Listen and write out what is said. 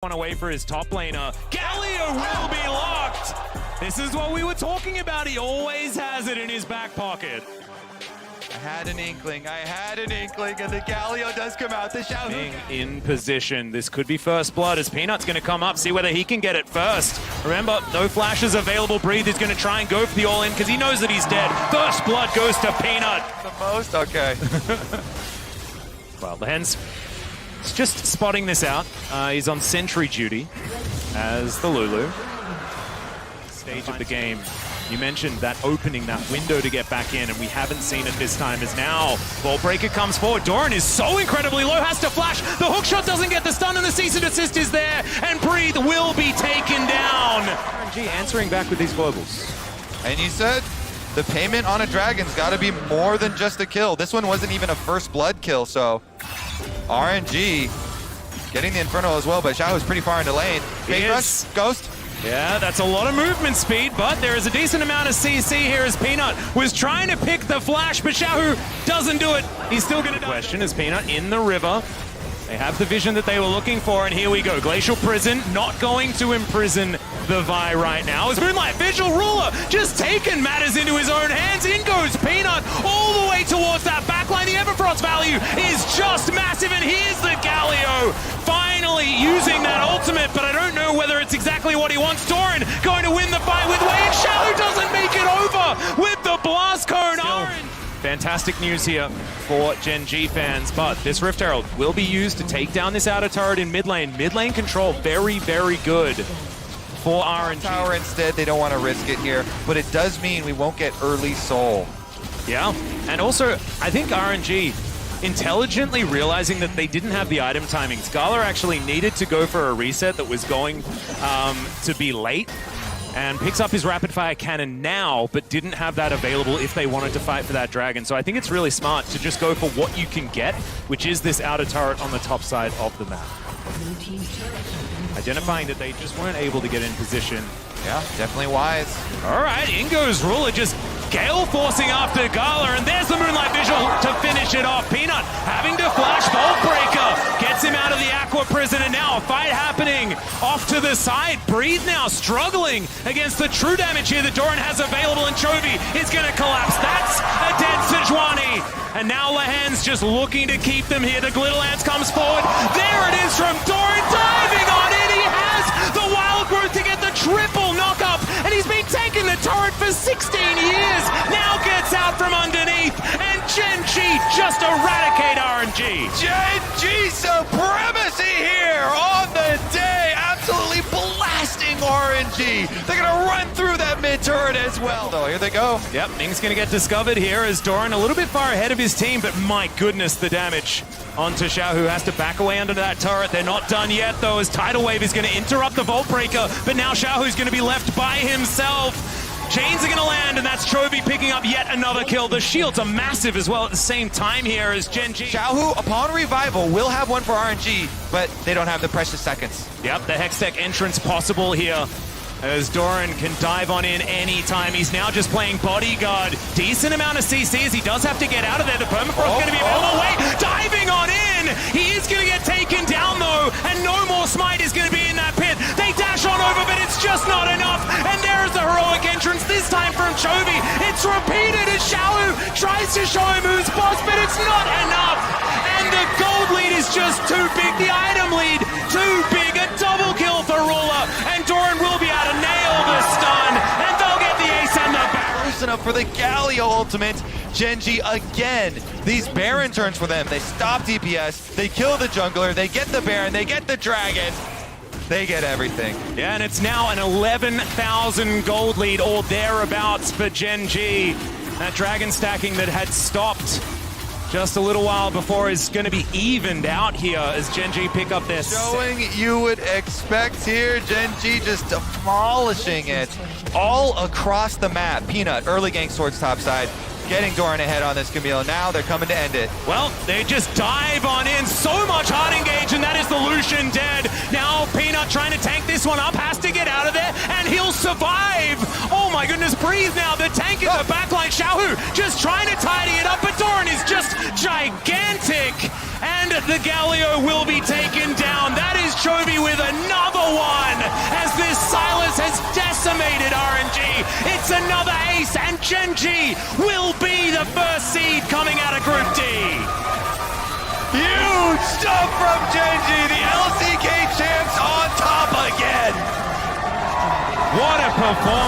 One away for his top laner. Galio will be locked. This is what we were talking about. He always has it in his back pocket. I had an inkling, and the Galio does come out. The shout. Being in position. This could be first blood as Peanut's going to come up, see whether he can get it first. Remember, no flashes available. Breathe is going to try and go for the all-in because he knows that he's dead. First blood goes to Peanut. The most? Okay. Well, the Hens is just spotting this out. He's on sentry duty as the Lulu. Stage of the game. You mentioned that opening, that window to get back in, and we haven't seen it this time as now. Ballbreaker comes forward. Doran is so incredibly low, has to flash. The hook shot doesn't get the stun, and the cease and desist is there, and Breathe will be taken down. RNG answering back with these globals. And you said the payment on a dragon's got to be more than just a kill. This one wasn't even a first blood kill, so RNG getting the Inferno as well, but Xiaohu's pretty far into lane. Big rush, Ghost. Yeah, that's a lot of movement speed, but there is a decent amount of CC here as Peanut was trying to pick the flash, but Xiaohu doesn't do it. He's still going to die. Question is Peanut in the river. They have the vision that they were looking for, and here we go. Glacial Prison not going to imprison the Vi right now. As Moonlight Visual Ruler just taken matters into his own hands. In goes Peanut all the way towards that backline. The Everfrost value is just massive, and here's the Galio finally using that ultimate, but I don't know whether it's exactly what he wants. Doran going to win the fight with Wei, and Xiaohu doesn't make it over with the blast cone. Fantastic news here for Gen G fans, but this Rift Herald will be used to take down this outer turret in mid lane. Mid lane control very, very good for RNG. Tower instead, they don't want to risk it here, but it does mean we won't get early soul. Yeah, and also I think RNG intelligently realizing that they didn't have the item timings. Gala actually needed to go for a reset that was going to be late, and picks up his rapid fire cannon now, but didn't have that available if they wanted to fight for that dragon. So I think it's really smart to just go for what you can get, which is this outer turret on the top side of the map. Identifying that they just weren't able to get in position. Yeah, definitely wise. All right, in goes Ruler, just Gale forcing after Gala, and there's the Moonlight Visual to finish it off. Peanut having to flash, Vaultbreaker gets him out of the Aqua Prison, and now a fight happening off to the side. Breathe now struggling against the true damage here that Doran has available, and Chovy is going to collapse. That's a dead Sejuani. And now Lahan's just looking to keep them here. The Glitterlance comes forward. There it is from Doran, diving on in. He has the Wild Growth to get the triple knock-up, and he's been taking the turret for 16 years. Now gets out from underneath, and Gen G just eradicate RNG. Gen G supremacy here on the day, absolutely blasting RNG. They're gonna run through that mid turret as well. So here they go. Yep, Ming's gonna get discovered here as Doran a little bit far ahead of his team, but my goodness, the damage onto Xiao, who has to back away under that turret. They're not done yet though, as Tidal Wave is gonna interrupt the Vault Breaker, but now Xiao, who's gonna be left by himself. Chains are going to land, and that's Chovy picking up yet another kill. The shields are massive as well at the same time here as Gen G. Xiaohu, upon revival, will have one for RNG, but they don't have the precious seconds. Yep, the Hextech entrance possible here as Doran can dive on in anytime. He's now just playing bodyguard. Decent amount of CCs. He does have to get out of there. The Permafrost going to be available. Wait, diving on in. He is going to get taken down, though, and no more smite is going to be in that pit. They dash on over, but it's just not enough. And there's the heroic entrance, this time from Chovy. It's repeated as Xiaohu tries to show him who's boss, but it's not enough. And the gold lead is just too big. The item lead, too big. A double kill for Ruler. And Doran will be able to nail the stun. And they'll get the ace and the back. Loosen up for the Galio ultimate. Gen G again. These Baron turns for them. They stop DPS. They kill the jungler. They get the Baron. They get the dragon. They get everything. Yeah, and it's now an 11,000 gold lead or thereabouts for Gen G. That dragon stacking that had stopped just a little while before is going to be evened out here as Gen G pick up their showing you would expect here. Gen G just demolishing it all across the map. Peanut, early gank towards top side. Getting Doran ahead on this Camille. Now they're coming to end it. Well, they just dive on in. So much hard engage, and that is the Lucian dead. Now Peanut trying to tank this one up, has to get out of there, and he'll survive. Oh my goodness, breathe now. The tank in the backline. Xiaohu just trying to tidy it up, but Doran is just gigantic. And the Galio will be taken down. That is Chovy with another one as this Silas has decimated RNG. It's another ace, and Genji will be the first seed coming out of Group D. Huge stuff from Genji. The LCK champs on top again. What a performance.